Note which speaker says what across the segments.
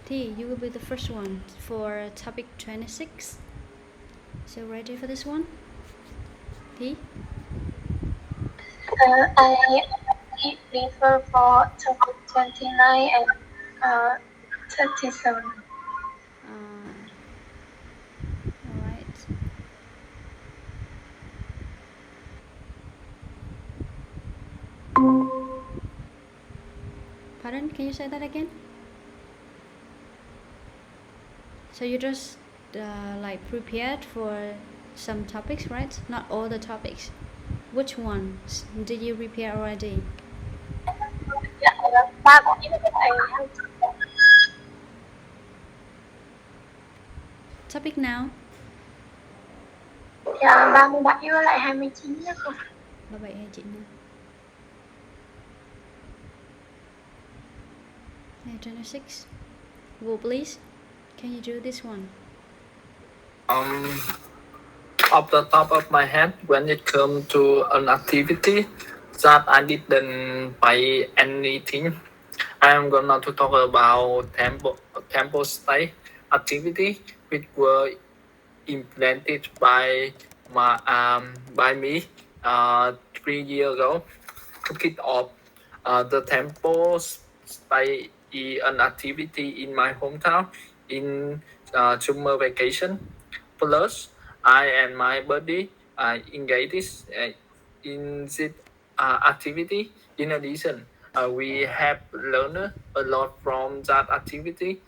Speaker 1: T, you will be the first one for topic 26. So ready for this one? T?
Speaker 2: I prefer for topic 29 and 37.
Speaker 1: Alright. Pardon, can you say that again? So you just like prepared for some topics, right? Not all the topics. Which ones did you prepare already?
Speaker 2: Dạ, ba của em thầy
Speaker 1: Topic now.
Speaker 2: dạ 37 với lại 29 nhé cô.
Speaker 1: 37 hay 9 nha. Okay, 26. Well, please, can you do this one?
Speaker 3: Off the top of my head, when it comes to an activity that I didn't buy anything, I'm gonna to talk about tempo stay activity, which were implemented by me 3 years ago. To kick off, the tempo stay is an activity in my hometown in summer vacation. Plus, I and my buddy engaged in this activity. In addition, we have learned a lot from that activity.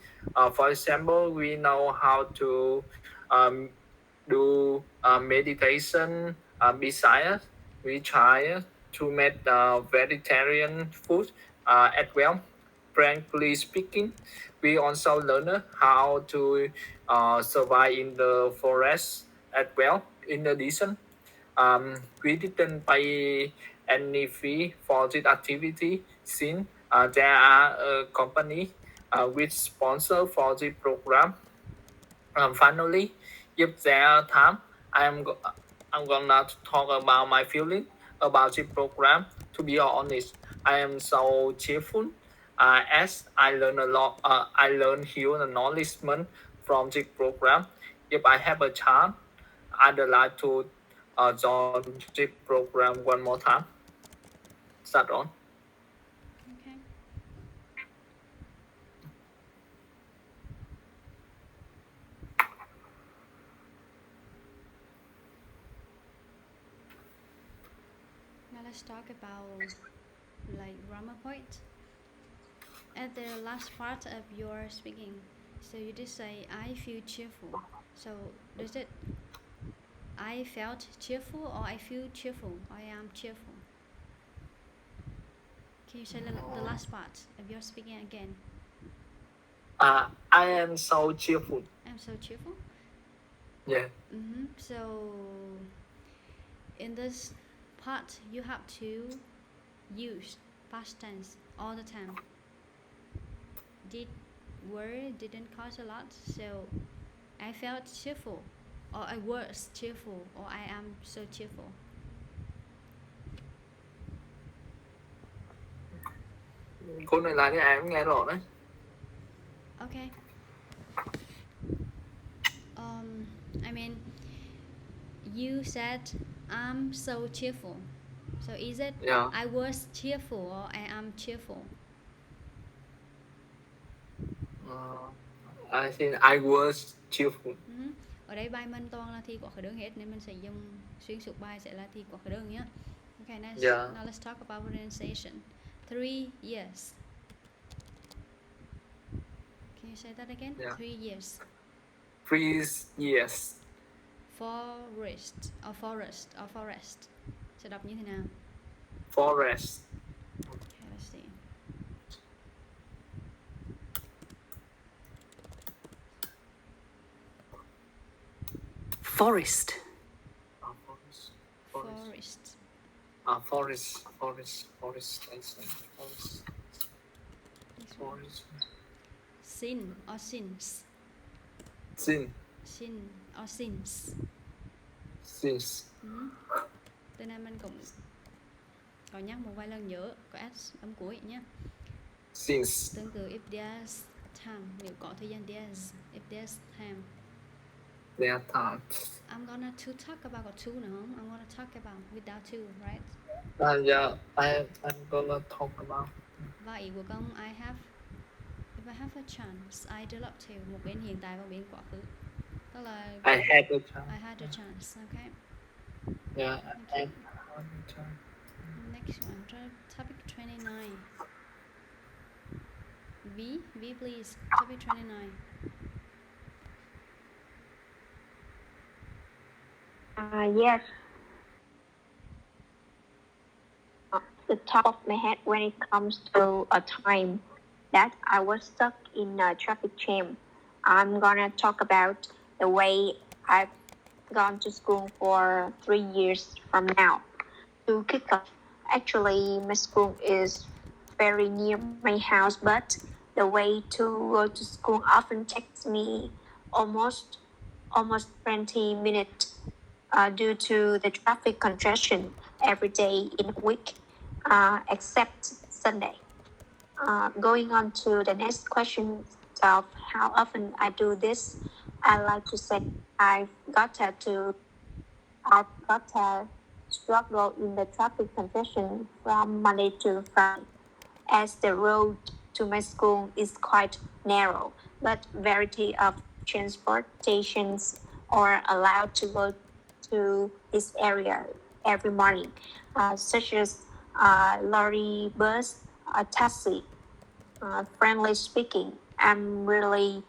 Speaker 3: For example, we know how to do meditation. Besides, we try to make vegetarian food as well. Frankly speaking, we also learn how to survive in the forest as well. In addition, we didn't pay any fee for this activity since there are a company which sponsor for the program. Finally, if there are time, I'm gonna talk about my feeling about the program. To be honest, I am so cheerful as I learn a lot. I learn huge acknowledgement from the program. If I have a chance, I'd like to join the program one more time. Start on.
Speaker 1: Okay. Now let's talk about like grammar point. At the last part of your speaking, so you did say I feel cheerful. So does it I felt cheerful or I feel cheerful? I am cheerful. Can you say the last part of your speaking again?
Speaker 3: I am so cheerful.
Speaker 1: I'm so cheerful.
Speaker 3: Yeah.
Speaker 1: So in this part, you have to use past tense all the time. Word didn't cost a lot, so I felt cheerful, or I was cheerful, or I am so cheerful.
Speaker 3: Câu này là cái ai cũng nghe rõ đấy.
Speaker 1: Okay. I mean, you said I'm so cheerful. So is it I was cheerful or I am cheerful?
Speaker 3: I think I was cheerful.
Speaker 1: Ở đây bài mình toàn là thi có khởi đơn hết nên mình sẽ dùng xuyên suốt bài sẽ là thi có khởi đơn nhé. Okay, now let's talk about pronunciation. 3 years. Can you say that again? 3 years.
Speaker 3: 3 years.
Speaker 1: Forest or forest. Sẽ đọc như thế nào?
Speaker 3: Forest.
Speaker 1: Okay, let's see.
Speaker 4: Forest.
Speaker 1: Forest.
Speaker 3: Forest.
Speaker 1: Sin or sins?
Speaker 3: Sin
Speaker 1: or sins?
Speaker 3: Sins.
Speaker 1: Từ nay mình cũng có nhắc một vài lần nhớ có s âm cuối nhé.
Speaker 3: Sins.
Speaker 1: Tương tự if there's time, nếu có thời gian, if there's time.
Speaker 3: There are
Speaker 1: I'm gonna to talk about có to nữa không? I'm gonna talk about without to, right?
Speaker 3: yeah, I'm gonna talk about.
Speaker 1: Và ý của công I have, if I have a chance, I develop to, một bên hiện tại và bên quá khứ. Tức là
Speaker 3: I had a chance.
Speaker 1: I had a chance, okay?
Speaker 3: Yeah, I
Speaker 1: Okay.
Speaker 3: had a chance.
Speaker 1: Next one, topic 29. V, please, topic 29.
Speaker 2: Yes. The top of my head when it comes to a time that I was stuck in a traffic jam. I'm gonna talk about the way I've gone to school for 3 years from now. To kick off, actually, my school is very near my house, but the way to go to school often takes me almost 20 minutes due to the traffic congestion every day in a week, except Sunday. Going on to the next question of how often I do this, I like to say I've got to struggle in the traffic congestion from Monday to Friday, as the road to my school is quite narrow, but variety of transportations are allowed to go to this area every morning, such as lorry, bus, taxi. Friendly speaking, I'm really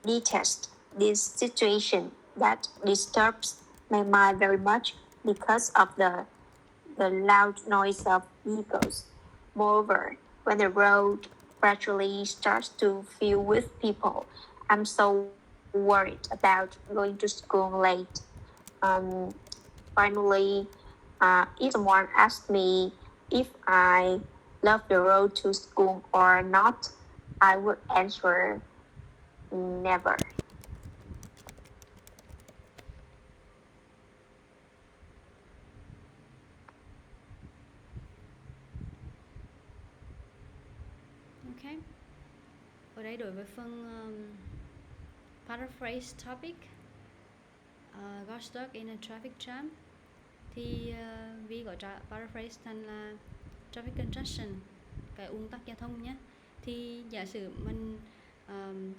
Speaker 2: detest this situation that disturbs my mind very much because of the loud noise of vehicles. Moreover, when the road gradually starts to fill with people, I'm so worried about going to school late. Finally, if someone asks me if I love the road to school or not, I would answer never.
Speaker 1: Okay. Ở đây đối với phần paraphrase topic, got stuck in a traffic jam, thì Vi có paraphrase thành là traffic congestion, cái ùn tắc giao thông nhé. Thì giả sử mình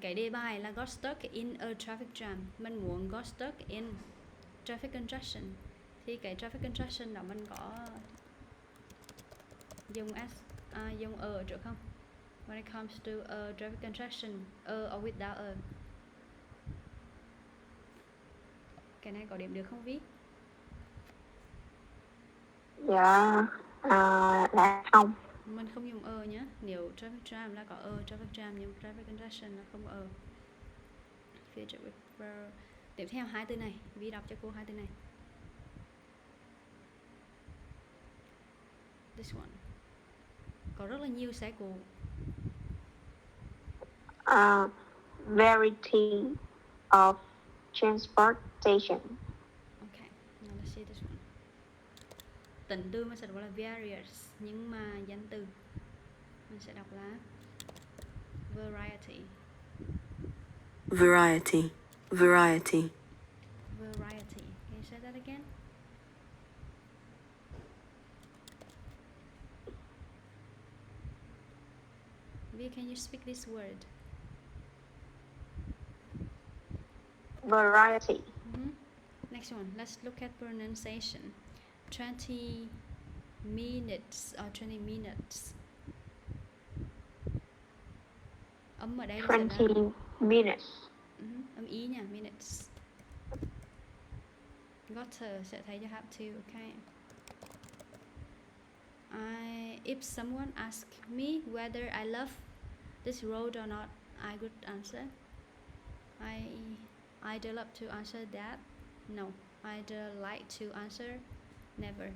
Speaker 1: cái đề bài là got stuck in a traffic jam, mình muốn got stuck in traffic congestion, thì cái traffic congestion đó mình có dùng dùng ở trước không? When it comes to a traffic congestion, or without a. Cái này có điểm được không Vi?
Speaker 2: Dạ, là không.
Speaker 1: Mình không dùng nhé. Nếu traffic jam là có traffic jam, nhưng traffic congestion là không Future with verb. Tiếp theo hai từ này, Vi đọc cho cô hai từ này. This one. Có rất là nhiều xe cộ.
Speaker 2: Variety of transportation.
Speaker 1: Okay, now let's see this one. Tịnh từ mình sẽ đọc là various, nhưng mà danh từ mình sẽ đọc là variety.
Speaker 4: Variety. Variety.
Speaker 1: Variety. Can you say that again? V, can you speak this word?
Speaker 2: Variety.
Speaker 1: Next one, let's look at pronunciation. 20 minutes or 20 minutes. Âm ở đây
Speaker 2: 20 minutes.
Speaker 1: Âm ý nha, minutes. Got to sẽ thấy cho have to, okay? If someone asks me whether I love this road or not, I would answer. I'd love to answer that. No, I'd like to answer never.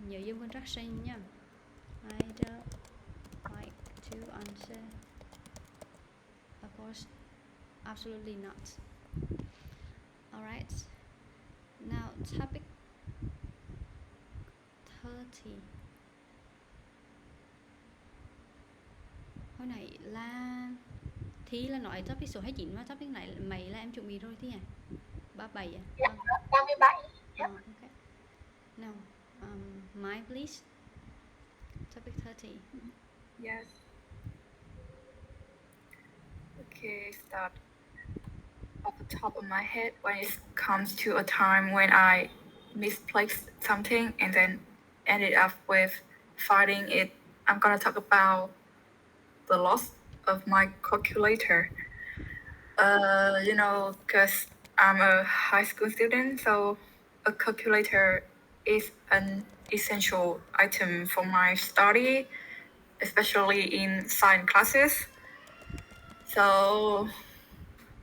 Speaker 1: Nhớ dùng contraction nha. I'd like to answer, of course, absolutely not. Alright, now topic 30. Hồi nãy là Thí là nói topic số 29 mà topic này mấy là em chuẩn bị rồi Thí à? 37 à?
Speaker 2: Dạ, 37. Yep.
Speaker 1: Okay. Now, Mai please. Topic 30.
Speaker 5: Yes. Okay, start off the top of my head when it comes to a time when I misplaced something and then ended up with finding it. I'm gonna talk about the loss of my calculator. Because I'm a high school student, so a calculator is an essential item for my study, especially in science classes. So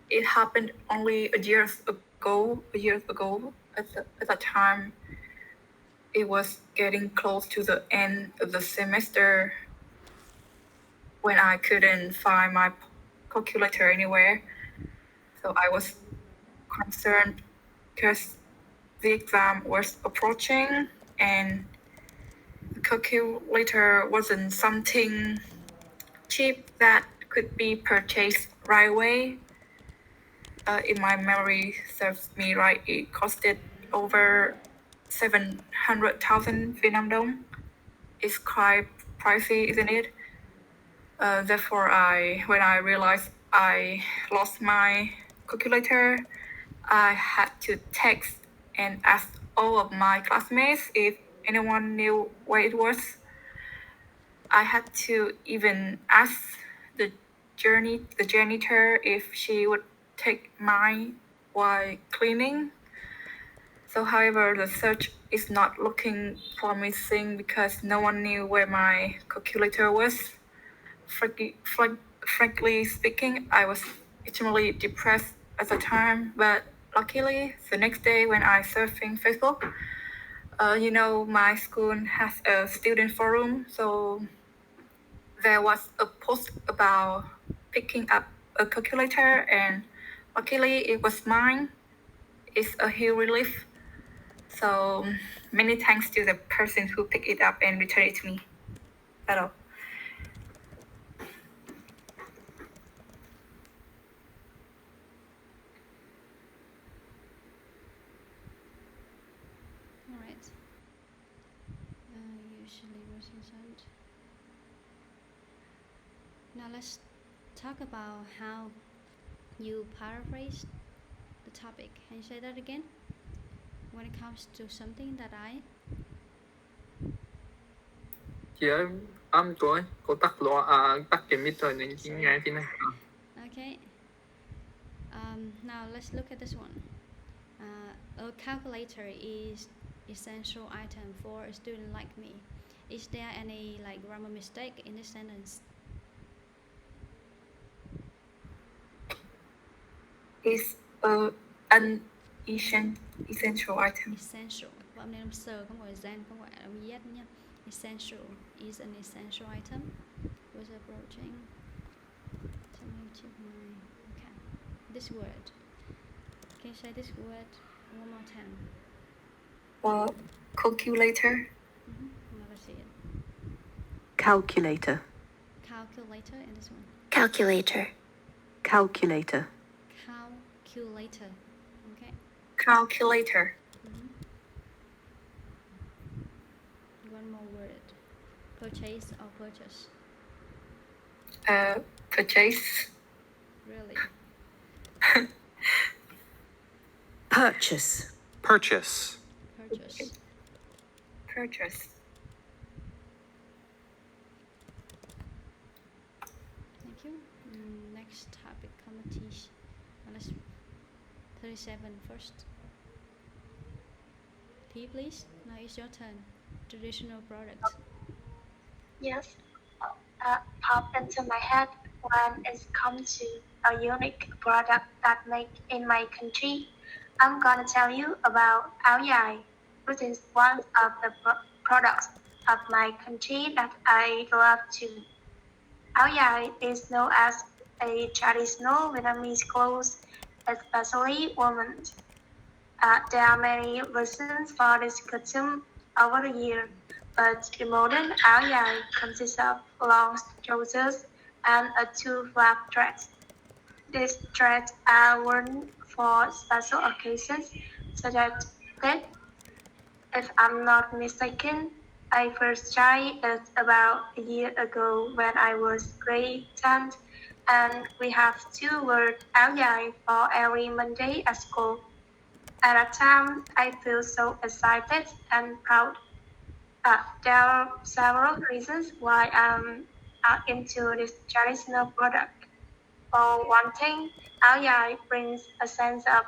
Speaker 5: it happened only a year ago. At that time, it was getting close to the end of the semester when I couldn't find my calculator anywhere. So I was concerned because the exam was approaching and the calculator wasn't something cheap that could be purchased right away. If my memory serves me right, it costed over 700,000 Vietnam dong. It's quite pricey, isn't it? Therefore, when I realized I lost my calculator, I had to text and ask all of my classmates if anyone knew where it was. I had to even ask the janitor if she would take mine while cleaning. So, however, the search is not looking promising because no one knew where my calculator was. Frankly speaking, I was extremely depressed at the time, but luckily, the next day when I surfing Facebook, my school has a student forum, so there was a post about picking up a calculator, and luckily it was mine. It's a huge relief. So many thanks to the person who picked it up and returned it to me. That's all.
Speaker 1: Alright. Usually what's inside. Now let's talk about how you paraphrase the topic. Can you say that again? When it comes to something that I...
Speaker 3: Chị ơi, cô tắt tắt cái mic rồi nên chị nghe thế này.
Speaker 1: Okay. Now let's look at this one. A calculator is essential item for a student like me. Is there any grammar mistake in this sentence?
Speaker 5: It's an essential item.
Speaker 1: Essential. Âm này âm sờ không gọi gen, không gọi âm z nhé. Essential is an essential item. Was approaching. Okay. This word. Can you say this word one more time?
Speaker 5: Calculator.
Speaker 1: Never see it.
Speaker 4: Calculator.
Speaker 1: Calculator and this one.
Speaker 2: Calculator.
Speaker 4: Calculator.
Speaker 1: Calculator. Okay.
Speaker 5: Calculator.
Speaker 1: One more word. Purchase or purchase?
Speaker 5: Purchase.
Speaker 1: Really?
Speaker 4: Purchase.
Speaker 6: Purchase.
Speaker 1: Purchase.
Speaker 5: Purchase.
Speaker 1: Thank you. Next topic, competition. Let's 37 first. T, please. Now it's your turn. Traditional products.
Speaker 2: Yes. Pop into my head when it comes to a unique product that made in my country. I'm gonna tell you about áo dài, which is one of the products of my country that I love to. Áo dài is known as a traditional Vietnamese clothes, especially women. There are many reasons for this custom over the years, but the modern áo dài consists of long trousers and a two flap dress. These threads are worn for special occasions such as death. If I'm not mistaken, I first tried it about a year ago when I was grade 10, and we have to wear áo dài for every Monday at school. At that time, I feel so excited and proud. There are several reasons why I'm into this traditional product. For one thing, áo dài brings a sense of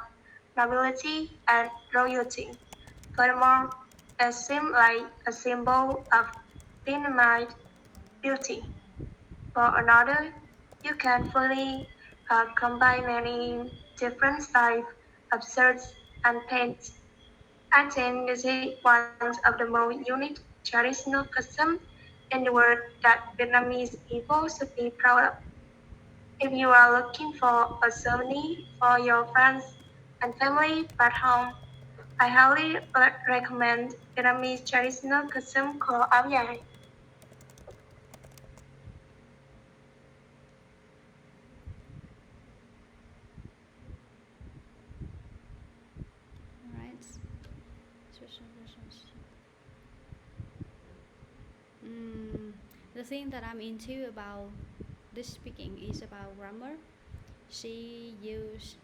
Speaker 2: nobility and royalty. Furthermore, it seems like a symbol of dynamite beauty. For another, you can fully combine many different styles of shirts and pants. I think this is one of the most unique traditional customs in the world that Vietnamese people should be proud of. If you are looking for a souvenir for your friends and family back home, I highly recommend Vietnamese traditional costume called áo dài.
Speaker 1: Alright. The thing that I'm into about this speaking is about grammar. She used,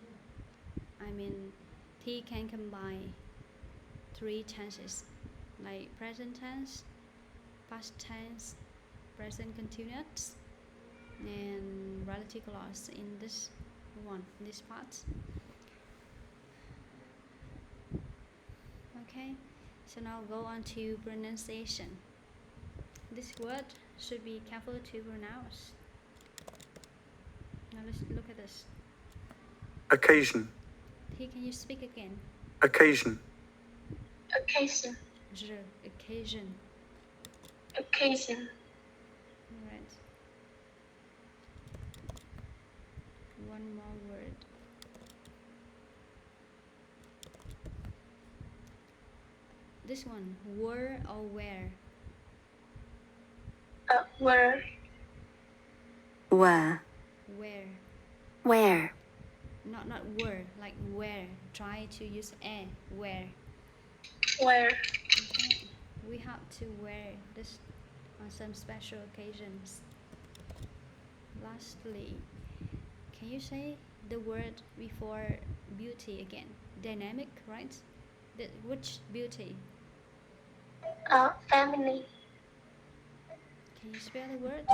Speaker 1: he can combine three tenses like present tense, past tense, present continuous, and relative clause in this part. Okay, so now go on to pronunciation. This word should be careful to pronounce. Now let's look at this.
Speaker 4: Occasion.
Speaker 1: Can you speak again?
Speaker 4: Occasion.
Speaker 2: Occasion.
Speaker 1: Occasion.
Speaker 2: Occasion.
Speaker 1: Alright. One more word. This one, were or where?
Speaker 2: Where.
Speaker 4: Where.
Speaker 1: Where.
Speaker 4: Where.
Speaker 1: Not were, like where. Try to use a. Where.
Speaker 2: Where.
Speaker 1: Okay. We have to wear this on some special occasions. Lastly, can you say the word before beauty again? Dynamic, right? Which beauty?
Speaker 2: Family.
Speaker 1: Can you spell the word?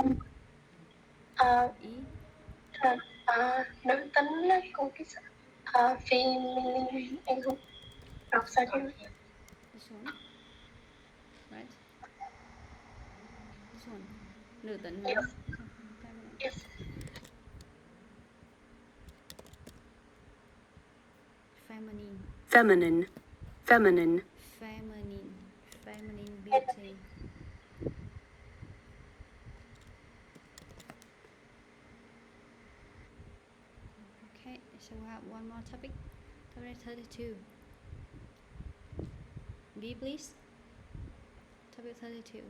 Speaker 1: E.
Speaker 2: Nữ tính là cô cái feminine em không đọc sao chứ.
Speaker 1: This one, right? This one, nữ tính, right?
Speaker 2: Yes.
Speaker 1: Feminine.
Speaker 4: Feminine. Feminine.
Speaker 1: Feminine. Feminine beauty. Okay, so we have one more topic. Topic 32. B, please. Topic 32.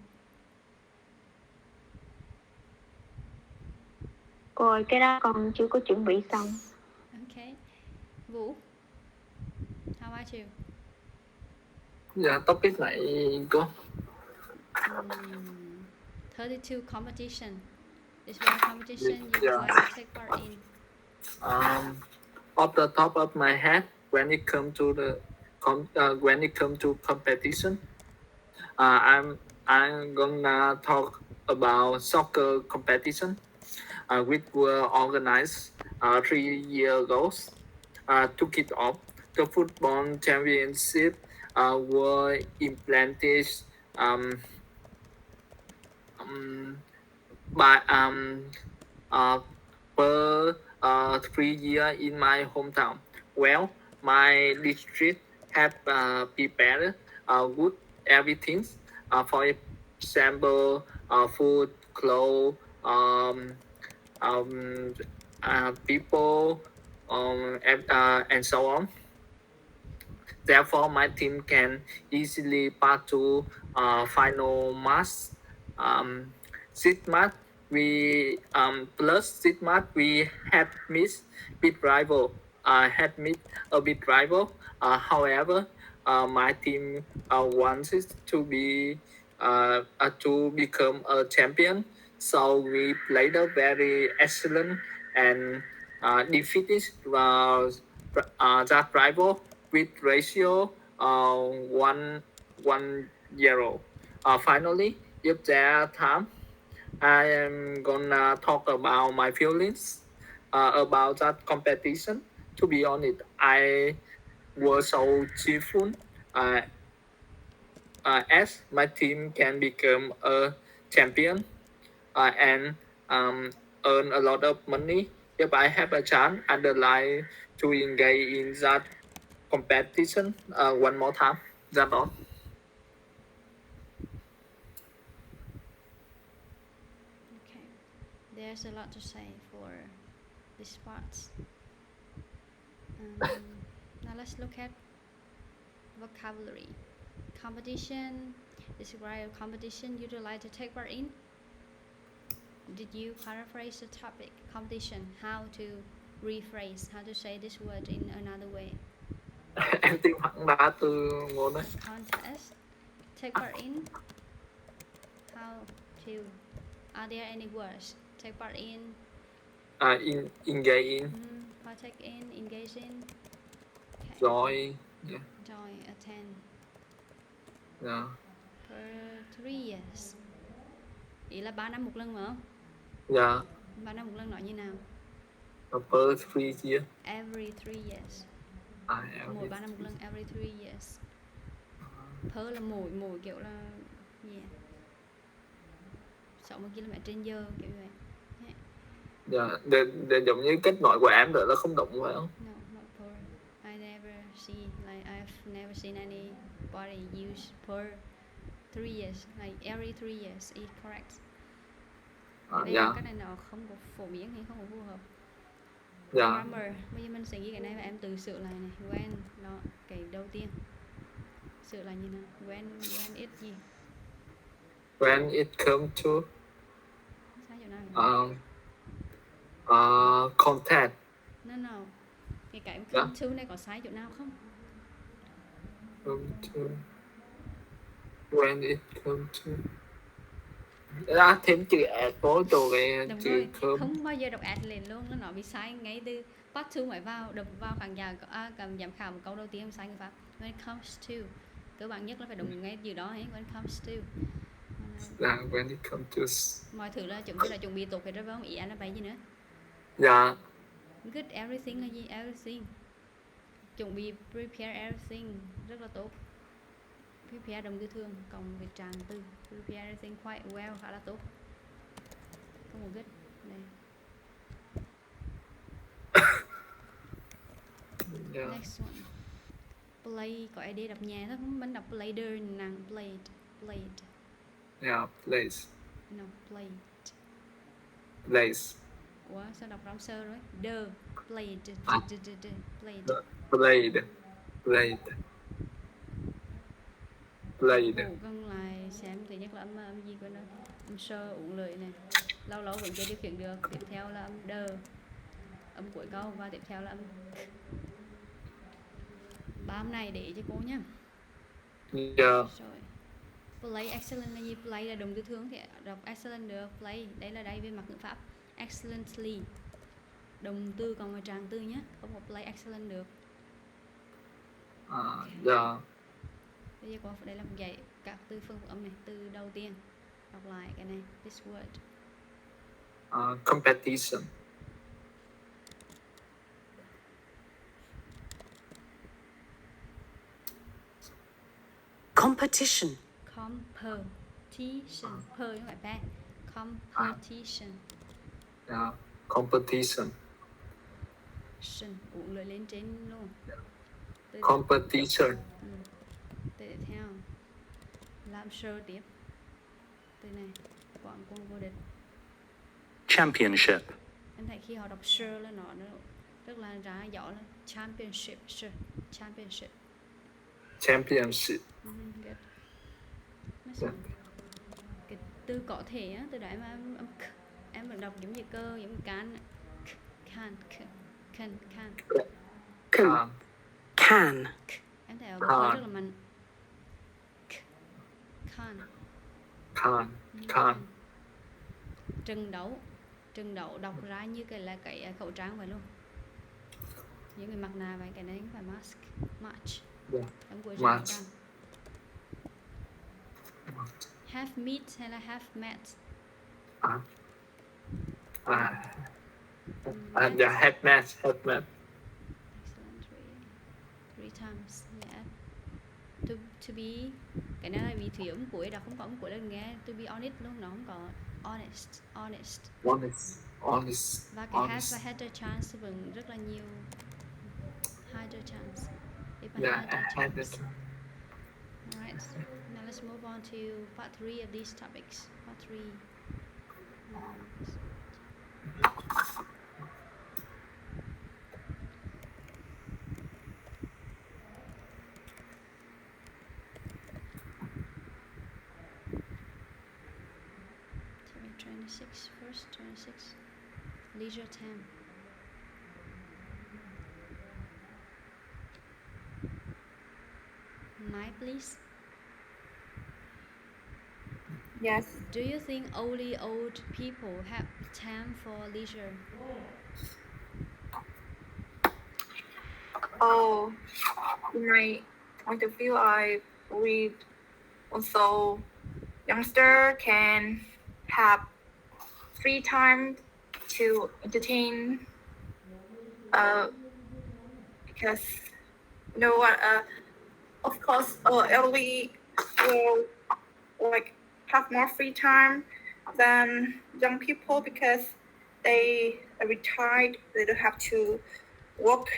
Speaker 2: Rồi cái đó con chưa có chuẩn bị xong.
Speaker 1: Okay. Vũ, how about you?
Speaker 3: Dạ, topic này cô.
Speaker 1: 32 competition. Is there a competition you would
Speaker 3: Yeah.
Speaker 1: like to take part in?
Speaker 3: Off the top of my head, when it comes to competition, I'm gonna talk about soccer competition, which were organized 3 years ago. To kick off, the football championship were implemented by per 3 years in my hometown. Well, my district had prepared good everything. For example, food, clothes, people, and so on. Therefore, my team can easily pass to final match. Six match we plus this month we had missed big rival. Had missed a big rival. However, my team wants it to become a champion. So we played a very excellent and defeated that rival with ratio 1-0. Finally, if there time, I am gonna talk about my feelings about that competition. To be honest, I was so cheerful as my team can become a champion and earn a lot of money. If I have a chance, I'd like to engage in that competition one more time. That's all.
Speaker 1: Okay. There's a lot to say for this part. Now let's look at vocabulary. Competition. Describe a competition you'd like to take part in. Did you paraphrase the topic? Competition. How to rephrase? How to say this word in another way?
Speaker 3: Em tin hẳn đã từ ngôn đấy.
Speaker 1: Contest. Take part in. How to? Are there any words? Take part in.
Speaker 3: Engage in,
Speaker 1: Partake in. Engage in. Okay.
Speaker 3: join, yeah,
Speaker 1: Join. Attend.
Speaker 3: yeah.
Speaker 1: For 3 years. Ý là 3 năm một lần mà không?
Speaker 3: Yeah,
Speaker 1: 3 năm một lần nói như nào?
Speaker 3: per 3 years.
Speaker 1: Every 3 years. Mỗi 3 năm một lần. Every 3 years. Per là mỗi kiểu là gì? 60 km trên giờ kiểu vậy.
Speaker 3: Dạ, để giống như cách nói của em đó là không đúng phải không?
Speaker 1: No, not per. I never see, like I've never seen anybody use per 3 years, like every 3 years is correct. Đây là cái này nó không có phổ biến hay không có phù hợp. Grammar, bây giờ mình sẽ ghi cái này và em tự sửa lại này. When, nó cái đầu tiên. Sửa lại như nào? When it gì?
Speaker 3: When it comes to
Speaker 1: Sai chỗ nào?
Speaker 3: contact.
Speaker 1: No. Cái come to này có sai chỗ nào không?
Speaker 3: Come to. When it comes to. Thêm chữ add vô chỗ cái
Speaker 1: Đúng
Speaker 3: chữ
Speaker 1: rồi,
Speaker 3: come.
Speaker 1: không bao giờ đọc add liền luôn, nó bị sai ngay từ part 2 mới vào, đọc vào khán giả cầm giám khảo một câu đầu tiên sai người Pháp. When it comes to, cơ bản nhất là phải đúng ngay từ đó ấy. When it comes to.
Speaker 3: When it comes to.
Speaker 1: Mọi thứ là chuẩn bị tốt hết rồi phải không? Ý anh là bài gì nữa?
Speaker 3: Dạ.
Speaker 1: Good everything là gì? Everything. Chuẩn bị prepare everything rất là tốt. Prepare động từ thường cộng với trạng từ. Prepare everything quite well khá là tốt. Không có good. Đây.
Speaker 3: Yeah.
Speaker 1: Next one. Play có ID đọc nhẹ thôi, mình đọc player nặng. Played.
Speaker 3: Yeah, place.
Speaker 1: No, played.
Speaker 3: Place.
Speaker 1: Ủa sao đọc rõng sơ rồi? Played. Ủa con lại xem thứ nhất là âm gì của nó. Âm sơ uống lưỡi này. Lâu vẫn chưa điều khiển được. Tiếp theo là âm âm cuối câu và tiếp theo là âm. Ba âm này để cho cô nhá.
Speaker 3: Yeah.
Speaker 1: Rồi. Play excellent là gì? Play là động từ thường thì đọc excellent được. Play đây về mặt ngữ pháp. Excellently. Động từ còn ngoài trạng từ nhé. Không có play excellent được.
Speaker 3: Yeah.
Speaker 1: Bây giờ cô đây là một dạy các từ phương âm này. Từ đầu tiên đọc lại cái này. This word.
Speaker 3: Competition.
Speaker 4: Competition.
Speaker 1: Competition. Per không phải ba. Competition.
Speaker 3: Yeah. Competition.
Speaker 1: Uống lưỡi lên trên luôn.
Speaker 3: Competition.
Speaker 1: Từ tiếp theo làm sơ tiếp. Từ này quảng quân vô địch.
Speaker 4: Championship.
Speaker 1: Em thấy khi họ đọc sơ là nó rất là ra giỏi là championship. Championship.
Speaker 3: Good.
Speaker 1: Cái từ có thể á, từ đấy mà âm em vẫn đọc giống như cơ, giống như can. Can.
Speaker 3: Can.
Speaker 1: Em thấy ở bậc hơi rất là mạnh. Can. Trừng đậu đọc ra như cái khẩu trang vậy luôn. Những người mặt nạ vậy, cái này không phải mask. March. Đóng của khẩu trang. Have meet hay là have met?
Speaker 3: Yeah, have met.
Speaker 1: Excellent. Three times. Yeah. To be, cái này là bị thủy âm cuối, đọc không có âm cuối là nghe to be honest luôn, nó không có honest. Và cái have và had the chance vẫn rất là nhiều. Had the chance. If I had the chance. Alright. Now let's move on to part 3 of these topics. Part 3. First, 26. Leisure time. Mic, please.
Speaker 5: Yes.
Speaker 1: Do you think only old people have time for leisure?
Speaker 5: Oh, in my point of view, I read also youngster can have free time to entertain. Because you know what? Of course, elderly will like have more free time than young people because they are retired. They don't have to work.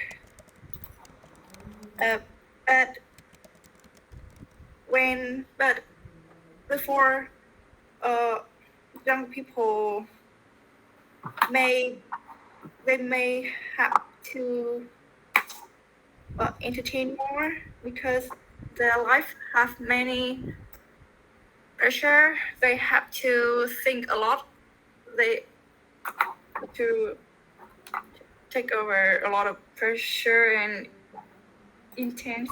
Speaker 5: But before, young people may have to entertain more because their life has many pressure. They have to think a lot. They have to take over a lot of pressure and intense.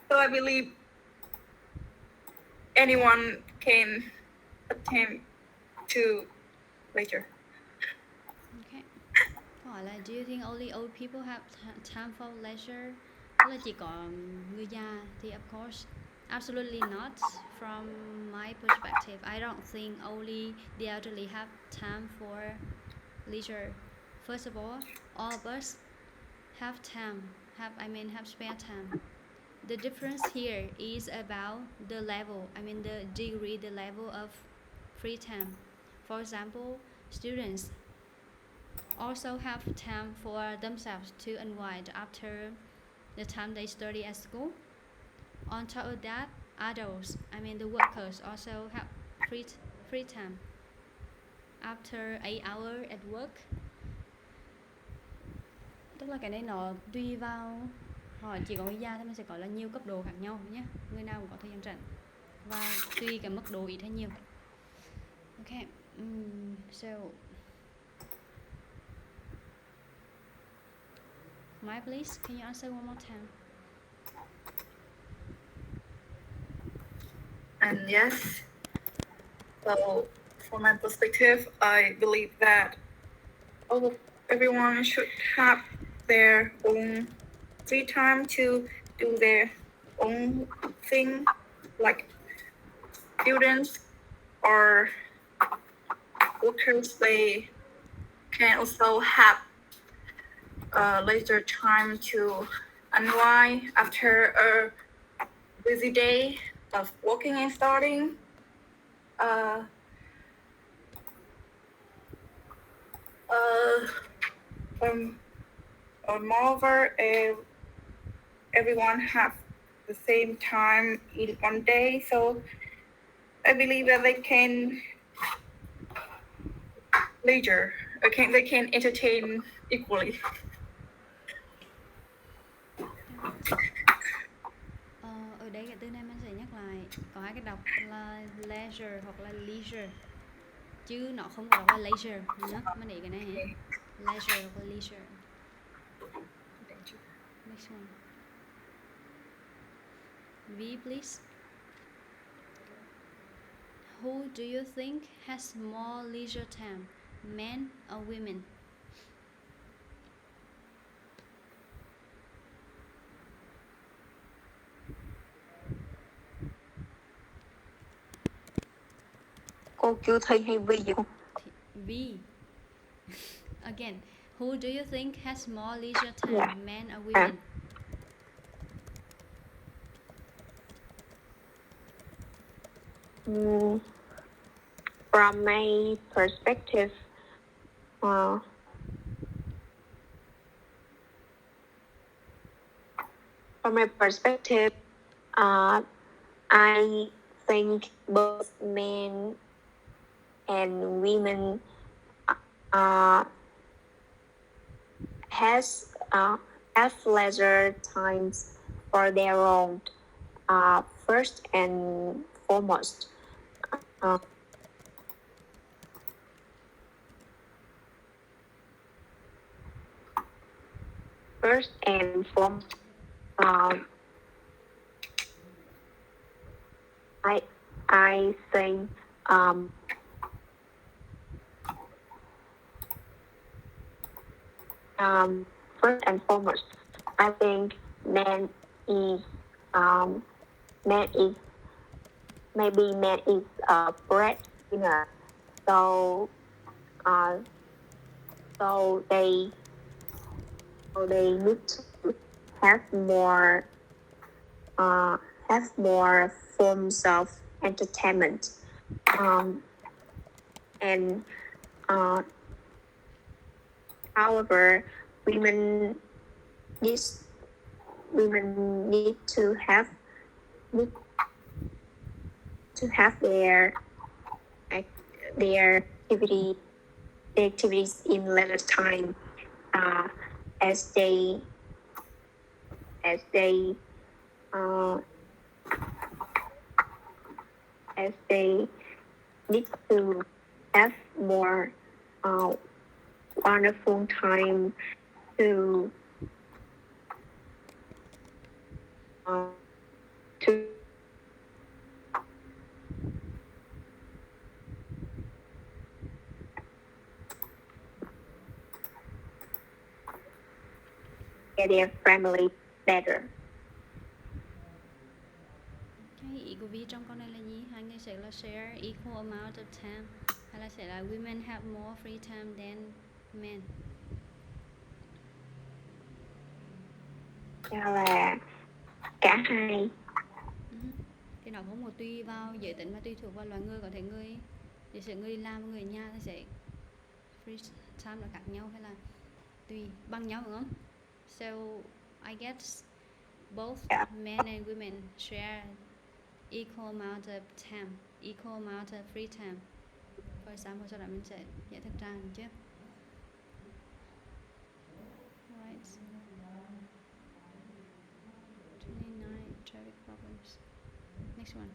Speaker 5: So I believe anyone can attempt to later.
Speaker 1: Okay. Câu hỏi là do you think only old people have time for leisure? Tức là chỉ có người già thì of course absolutely not. From my perspective, I don't think only the elderly have time for leisure. First of all of us have time, have spare time. The difference here is about the level, the degree, the level of free time. For example, students also have time for themselves to unwind after the time they study at school. On top of that, adults, the workers also have free time. After 8 hours at work. Tức là cái này nó tùy vào, họ chỉ có người già thì mình sẽ có là nhiều cấp độ khác nhau nhé. Người nào cũng có thời gian rảnh và tùy cái mức độ ít hay nhiều. Okay, so Maya, please, can you answer one more time?
Speaker 5: And yes, so from my perspective, I believe that everyone should have their own free time to do their own thing, like students or workers. They can also have leisure time to unwind after a busy day of working and studying. Moreover, everyone have the same time in one day, so I believe that they can leisure. They can entertain equally.
Speaker 1: Ở đây cái từ này mình sẽ nhắc lại, có hai cái đọc là leisure hoặc là leisure. chứ nó không có đọc là leisure nhá. Mình để cái này hả?
Speaker 5: Okay.
Speaker 1: Leisure và leisure.
Speaker 5: Thank you.
Speaker 1: Next one. V, please. Who do you think has more leisure time, men or women?
Speaker 2: Cô kêu Thi hay Vi vậy cô?
Speaker 1: V. Again, who do you think has more leisure time,
Speaker 2: Yeah.
Speaker 1: men or women?
Speaker 2: From my perspective, I think both men and women have leisure times for their own. First and foremost, I think first and foremost, I think man is a breadwinner, so they need to have more forms of entertainment, and however, women need to have their activities in leisure time, as they need to have more wonderful time to get their family better.
Speaker 1: Cái ý của Vi trong câu này là gì? Hai người sẽ là share equal amount of time, hay là sẽ là women have more free time than men?
Speaker 2: Cho là cả hai.
Speaker 1: Thì nó không có tùy vào giới tính mà tùy thuộc vào loài người. Có thể giả sử người làm người nhà thì sẽ free time là khác nhau, hay là tùy bằng nhau, đúng không? So I guess both men and women share equal amount of time, equal amount of free time. For example, sau đó mình sẽ giải thích ra được chứ. Right. 29 traffic problems. Next one.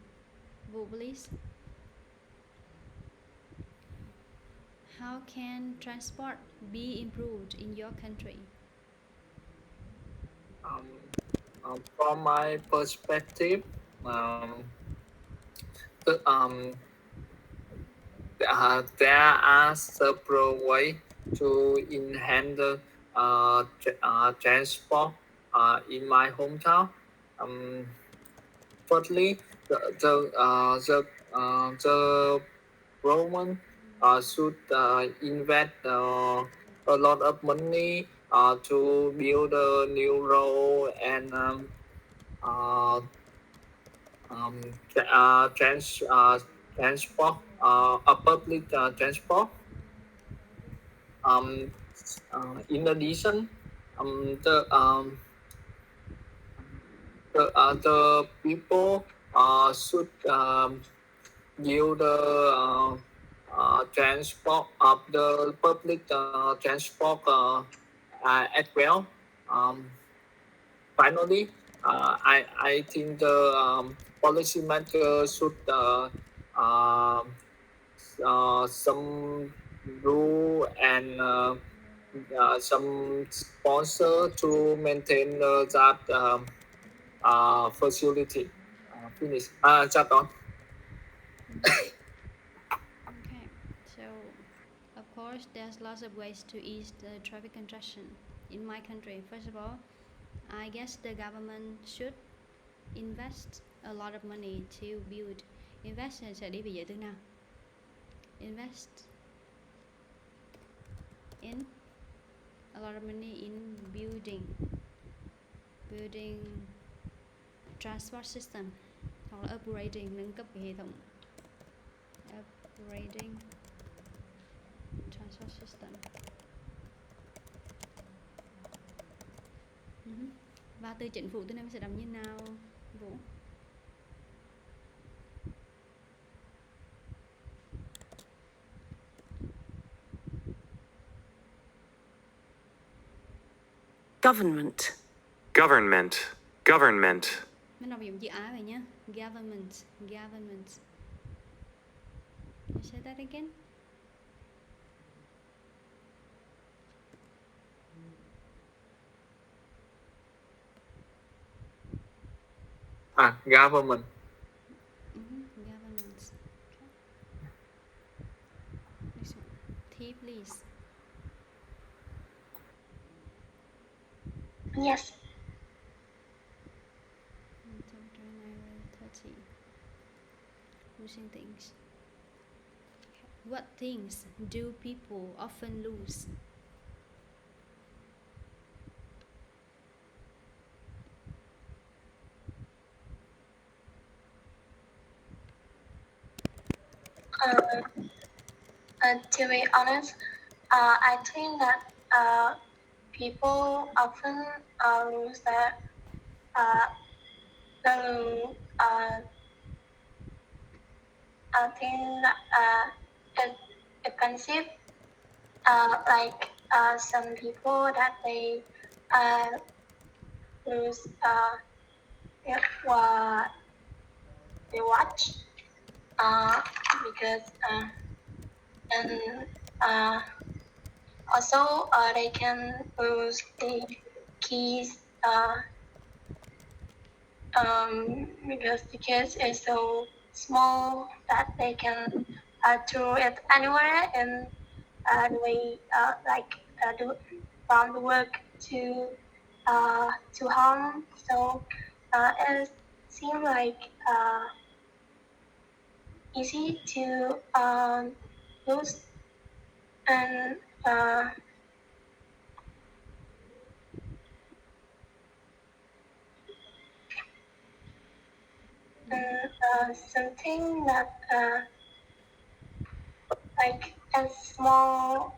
Speaker 1: Vu, please. How can transport be improved in your country?
Speaker 3: From my perspective, there are several ways to enhance the transport in my hometown. Firstly, the government should invest a lot of money to build a new road and transport, a public transport. In addition, the people should give the transport of the public transport as well. Finally, I think the policymaker should some rule and some sponsor to maintain that facility. Finish. Chat on.
Speaker 1: Okay, so of course there's lots of ways to ease the traffic congestion in my country. First of all, I guess the government should invest a lot of money to build. Invest sẽ đi về giới từ nào? Invest in a lot of money in building transport system, hoặc là upgrading, nâng cấp cái hệ thống, upgrading transport system. Và từ chính phủ từ này sẽ đọc như nào, Vũ?
Speaker 6: Government.
Speaker 4: Government. Government.
Speaker 1: Mình đọc dùng chữ Á vậy nhé. Government. Can you say that again?
Speaker 3: Government.
Speaker 1: Government. Okay. Next one. T, please.
Speaker 2: Yes.
Speaker 1: Chapter 9:30. Losing things. What things do people often lose?
Speaker 2: To be honest, I think that people often lose their thing expensive. Like some people that they lose what they watch because and also they can lose the keys because the keys is so small that they can throw it anywhere and we do from the work to home. So it seems like easy to lose and something that like a small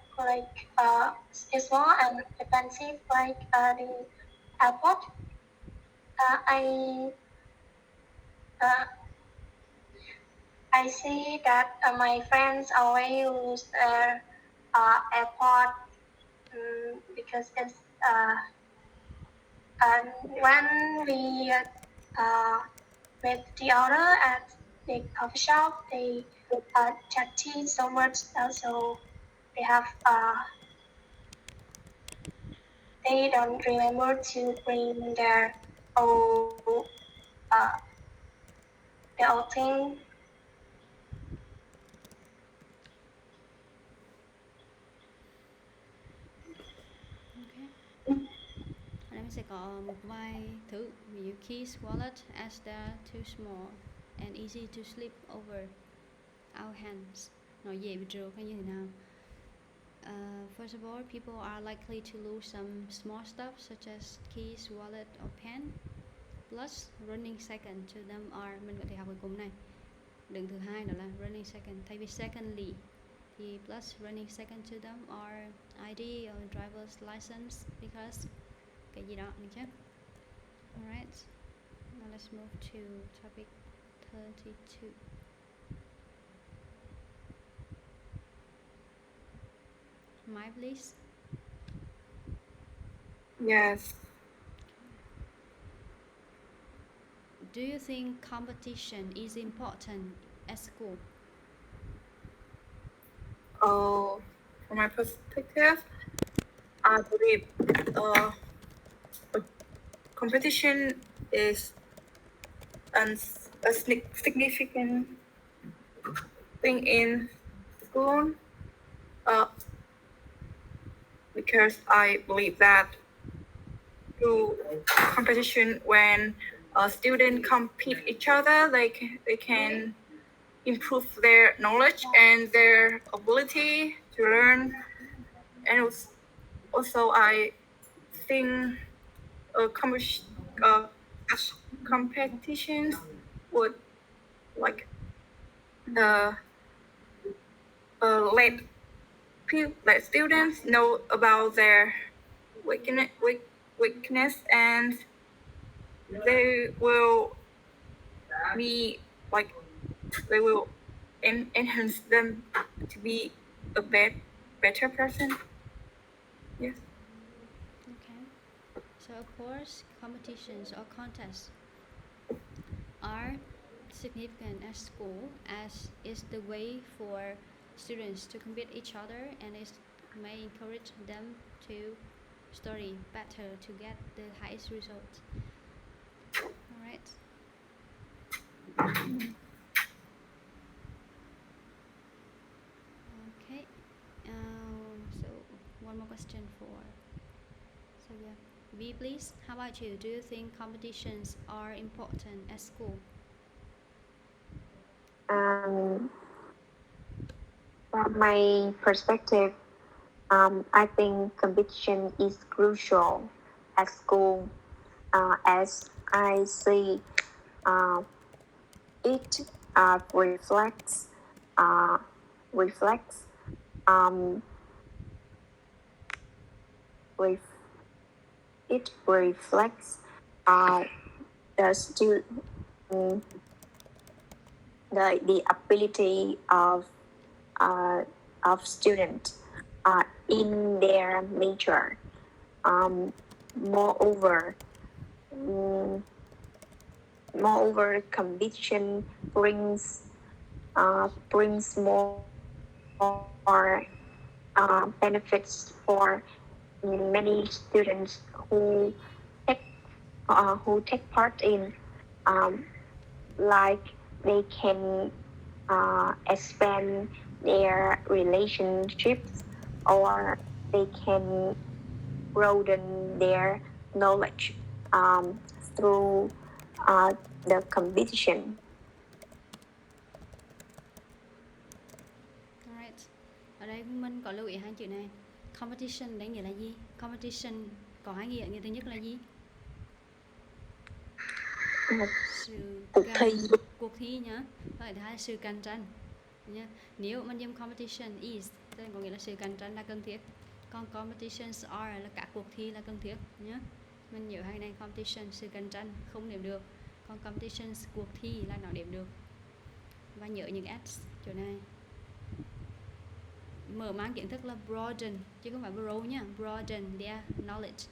Speaker 2: is small and expensive like the airport. I see that my friends always use their airport because it's and when we with the order at the coffee shop, they chat tea so much, so they have they don't remember to bring their old thing.
Speaker 1: Okay. Ở đây mình sẽ có một vài thứ, ví dụ keys, wallet, as they're too small and easy to slip over our hands. Nó dễ bị trượt hay như thế nào? First of all, people are likely to lose some small stuff such as keys, wallet or pen. Plus, running second to them are, mình có thể học cái cụm này. Đứng thứ hai đó là running second. Thay vì secondly thì plus running second to them are ID or driver's license because cái gì đó được chứ? Alright, now let's move to topic 32. Mai, please.
Speaker 5: Yes.
Speaker 1: Do you think competition is important at school?
Speaker 5: from my perspective, I believe competition is a significant thing in school because I believe that through competition, when students compete each other, they can improve their knowledge and their ability to learn. And also I think such competitions would like let students know about their weakness, and they will be like they will enhance them to be a better person. Yes.
Speaker 1: Okay. So of course, competitions or contests are significant at school as is the way for students to compete each other, and it may encourage them to study better to get the highest results. All right. Okay. So one more question for Sylvia. V, please. How about you? Do you think competitions are important at school?
Speaker 2: From my perspective, I think competition is crucial at school, as I see it reflects reflects um, it reflects the stu- mm, the ability of students in their major. Moreover, mm, competition brings more benefits for many students take who take part in, um, like they can expand their relationships, or they can broaden their knowledge through the competition.
Speaker 1: Alright. Ở đây Minh có lưu ý hai chữ này. Competition đấy nghĩa là gì? Competition có hai nghĩa. Nghĩa thứ nhất là gì? Sự cuộc thi nhá. Và thứ hai là sự cạnh tranh nhá. Nếu mình dùng competition is thì có nghĩa là sự cạnh tranh là cần thiết. Còn competitions are là các cuộc thi là cần thiết nhá. Mình nhớ hai này, competition sự cạnh tranh không điểm được, còn competitions cuộc thi là nó điểm được. Và nhớ những s chỗ này. Mở mang kiến thức là broaden chứ không phải broad nhá. Broaden their knowledge.